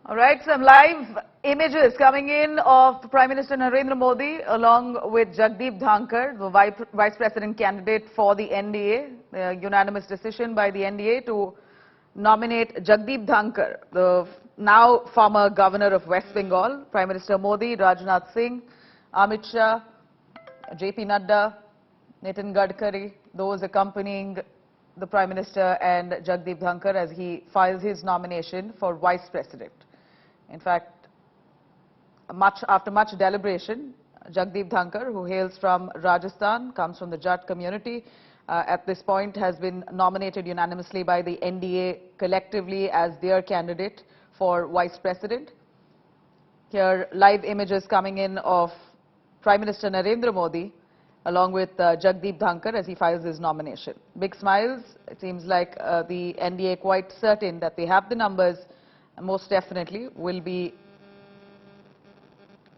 All right, some live images coming in of Prime Minister Narendra Modi along with Jagdeep Dhankar, the Vice President candidate for the NDA. The unanimous decision by the NDA to nominate Jagdeep Dhankar, the now former governor of West Bengal. Prime Minister Modi, Rajnath Singh, Amit Shah, JP Nadda, Nitin Gadkari, those accompanying the Prime Minister and Jagdeep Dhankar as he files his nomination for Vice President. In fact, after much deliberation, Jagdeep Dhankar, who hails from Rajasthan, comes from the Jat community, at this point has been nominated unanimously by the NDA collectively as their candidate for Vice President. Here, live images coming in of Prime Minister Narendra Modi along with Jagdeep Dhankar as he files his nomination. Big smiles. It seems like the NDA quite certain that they have the numbers. Most definitely will be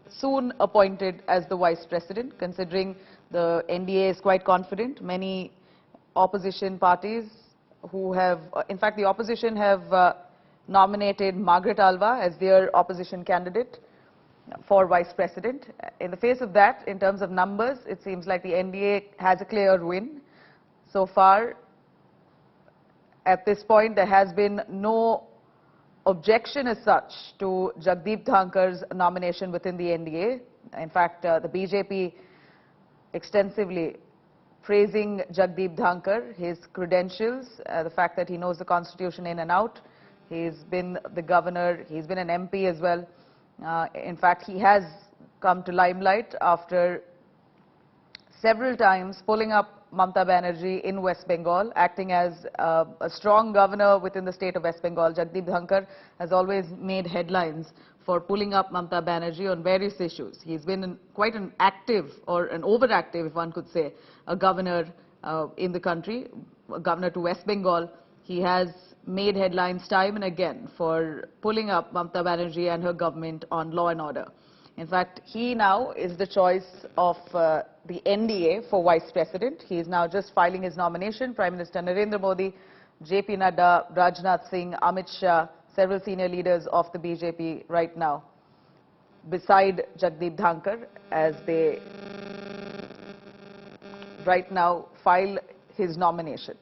soon appointed as the Vice President, considering the NDA is quite confident. Many opposition parties who have, in fact, the opposition have nominated Margaret Alva as their opposition candidate for Vice President. In the face of that, in terms of numbers, it seems like the NDA has a clear win. So far, at this point, there has been no objection as such to Jagdeep Dhankar's nomination within the NDA. In fact, the BJP extensively praising Jagdeep Dhankar, his credentials, the fact that he knows the constitution in and out. He's been the governor, he's been an MP as well. In fact, he has come to limelight after several times pulling up Mamata Banerjee in West Bengal, acting as a strong governor within the state of West Bengal. Jagdeep Dhankar has always made headlines for pulling up Mamata Banerjee on various issues. He's been quite an active, or an overactive, if one could say, a governor in the country, a governor to West Bengal. He has made headlines time and again for pulling up Mamata Banerjee and her government on law and order. In fact, he now is the choice of the NDA for Vice President. He is now just filing his nomination. Prime Minister Narendra Modi, JP Nadda, Rajnath Singh, Amit Shah, several senior leaders of the BJP right now beside Jagdeep Dhankar as they right now file his nomination.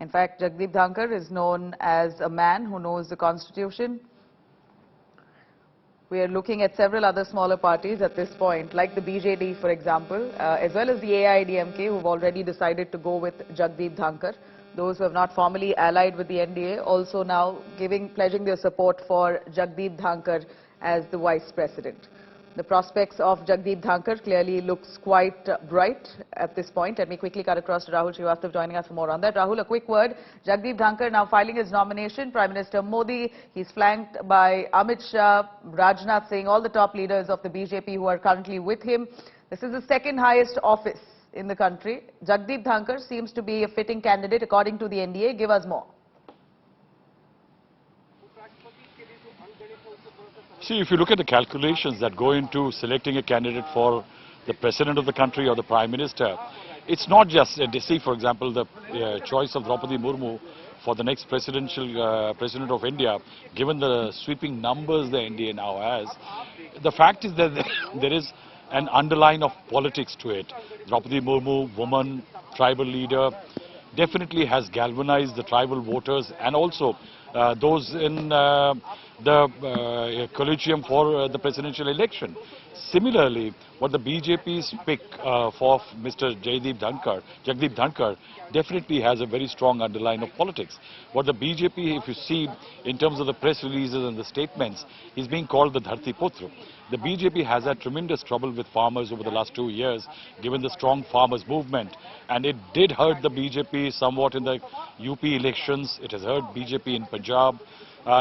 In fact, Jagdeep Dhankar is known as a man who knows the constitution. We are looking at several other smaller parties at this point, like the BJD, for example, as well as the AIDMK, who have already decided to go with Jagdeep Dhankar. Those who have not formally allied with the NDA also now pledging their support for Jagdeep Dhankar as the Vice President. The prospects of Jagdeep Dhankar clearly looks quite bright at this point. Let me quickly cut across to Rahul Srivastav joining us for more on that. Rahul, a quick word. Jagdeep Dhankar now filing his nomination. Prime Minister Modi, he's flanked by Amit Shah, Rajnath Singh, all the top leaders of the BJP who are currently with him. This is the second highest office in the country. Jagdeep Dhankar seems to be a fitting candidate according to the NDA. Give us more. See, if you look at the calculations that go into selecting a candidate for the president of the country or the prime minister, it's not just, see, for example, the choice of Draupadi Murmu for the next president of India, given the sweeping numbers the NDA now has. The fact is that there is an underline of politics to it. Draupadi Murmu, woman, tribal leader, definitely has galvanized the tribal voters and also those in the collegium for the presidential election. Similarly, what the BJP's pick for Mr. Jagdeep Dhankar definitely has a very strong underline of politics. What the BJP, if you see in terms of the press releases and the statements, is being called the Dharti Putra. The BJP has had tremendous trouble with farmers over the last 2 years, given the strong farmers movement. And it did hurt the BJP somewhat in the UP elections. It has hurt BJP in Punjab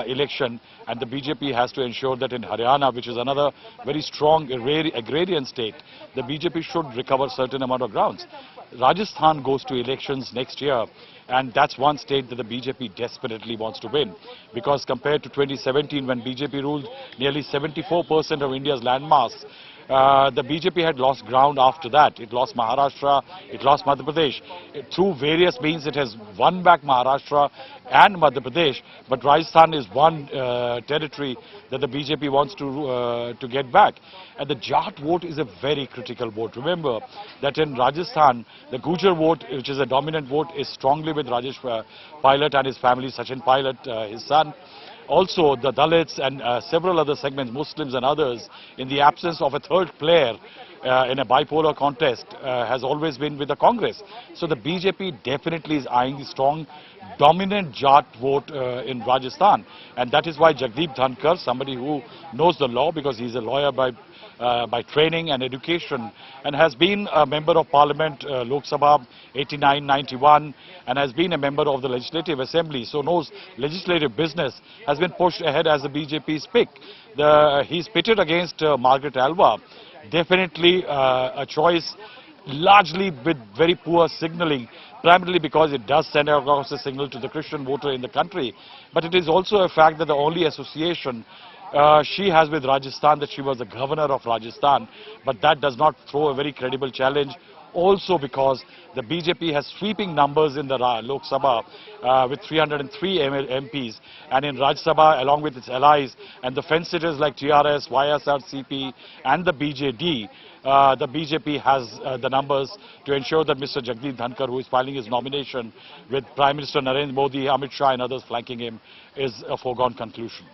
election, and the BJP has to ensure that in Haryana, which is another very strong agrarian state, the BJP should recover certain amount of grounds. Rajasthan goes to elections next year, and that's one state that the BJP desperately wants to win, because compared to 2017 when BJP ruled nearly 74% of India's landmass, the BJP had lost ground after that. It lost Maharashtra, it lost Madhya Pradesh. Through various means, it has won back Maharashtra and Madhya Pradesh, but Rajasthan is one territory that the BJP wants to get back. And the Jat vote is a very critical vote. Remember that in Rajasthan, the Gujar vote, which is a dominant vote, is strongly with Rajesh Pilot and his family, Sachin Pilot, his son. Also, the Dalits and several other segments, Muslims and others, in the absence of a third player in a bipolar contest, has always been with the Congress. So the BJP definitely is eyeing the strong, dominant Jat vote in Rajasthan. And that is why Jagdeep Dhankar, somebody who knows the law because he's a lawyer by training and education, and has been a member of Parliament, Lok Sabha 89-91, and has been a member of the Legislative Assembly, so knows legislative business, has been pushed ahead as the BJP's pick. He's pitted against Margaret Alva, definitely a choice largely with very poor signalling, primarily because it does send across a signal to the Christian voter in the country. But it is also a fact that the only association she has with Rajasthan, that she was the governor of Rajasthan, but that does not throw a very credible challenge. Also because the BJP has sweeping numbers in the Lok Sabha with 303 MPs, and in Rajya Sabha, along with its allies and the fence-sitters like TRS, YSRCP and the BJD, the BJP has the numbers to ensure that Mr. Jagdeep Dhankar, who is filing his nomination with Prime Minister Narendra Modi, Amit Shah and others flanking him, is a foregone conclusion.